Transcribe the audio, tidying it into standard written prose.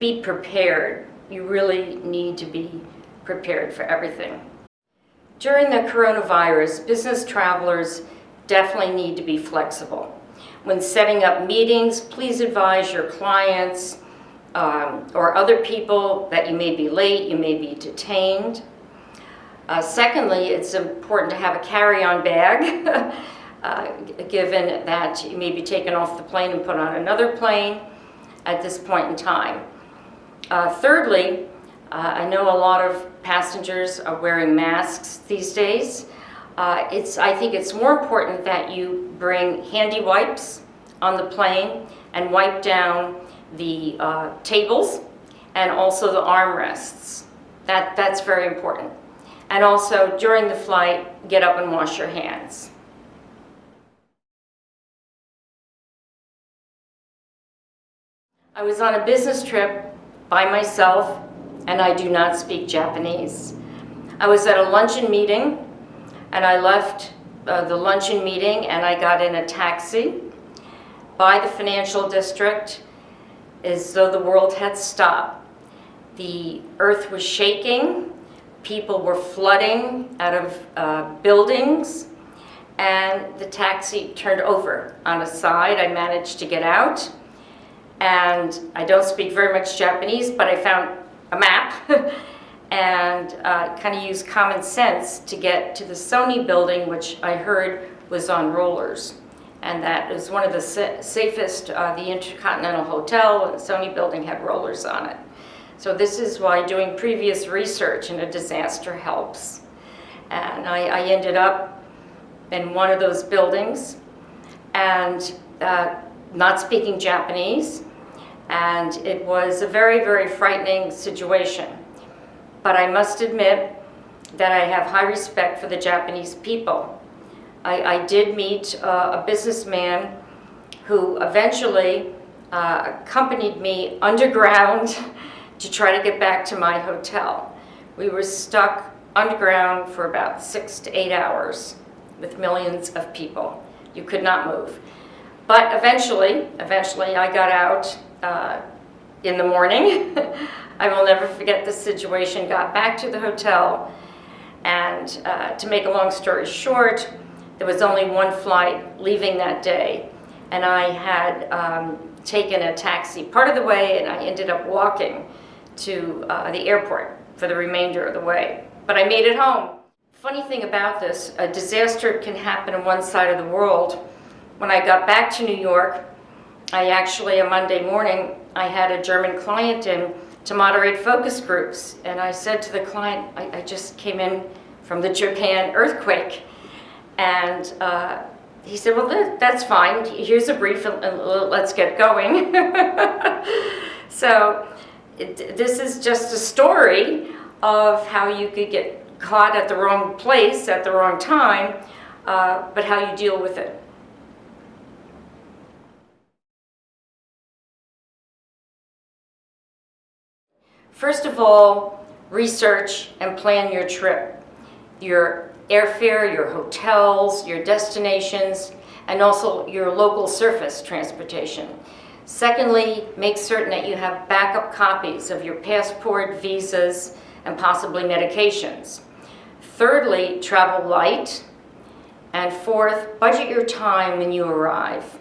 Be prepared. You really need to be prepared for everything. During the coronavirus, business travelers definitely need to be flexible. When setting up meetings, please advise your clients or other people that you may be late, you may be detained. Secondly, it's important to have a carry-on bag, given that you may be taken off the plane and put on another plane at this point in time. Thirdly, I know a lot of passengers are wearing masks these days. I think it's more important that you bring handy wipes on the plane and wipe down the tables and also the armrests. That's very important. And also, during the flight, get up and wash your hands. I was on a business trip by myself, and I do not speak Japanese. I was at a luncheon meeting, and I left the luncheon meeting, and I got in a taxi by the financial district as though the world had stopped. The earth was shaking, people were flooding out of buildings, and the taxi turned over on a side. I managed to get out, and I don't speak very much Japanese, but I found a map and kind of used common sense to get to the Sony building, which I heard was on rollers. And that was one of the safest, the Intercontinental Hotel, and the Sony building had rollers on it. So this is why doing previous research in a disaster helps. And I ended up in one of those buildings and not speaking Japanese. And it was a very, very frightening situation. But I must admit that I have high respect for the Japanese people. I did meet a businessman who eventually accompanied me underground to try to get back to my hotel. We were stuck underground for about 6 to 8 hours with millions of people. You could not move. But eventually I got out in the morning. I will never forget this situation. Got back to the hotel, and to make a long story short, there was only one flight leaving that day, and I had taken a taxi part of the way, and I ended up walking to the airport for the remainder of the way. But I made it home. Funny thing about this, a disaster can happen on one side of the world. When I got back to New York, I actually, a Monday morning, I had a German client in to moderate focus groups. And I said to the client, I just came in from the Japan earthquake. And he said, well, that's fine. Here's a brief and let's get going. So this is just a story of how you could get caught at the wrong place at the wrong time, but how you deal with it. First of all, research and plan your trip, your airfare, your hotels, your destinations, and also your local surface transportation. Secondly, make certain that you have backup copies of your passport, visas, and possibly medications. Thirdly, travel light. And fourth, budget your time when you arrive.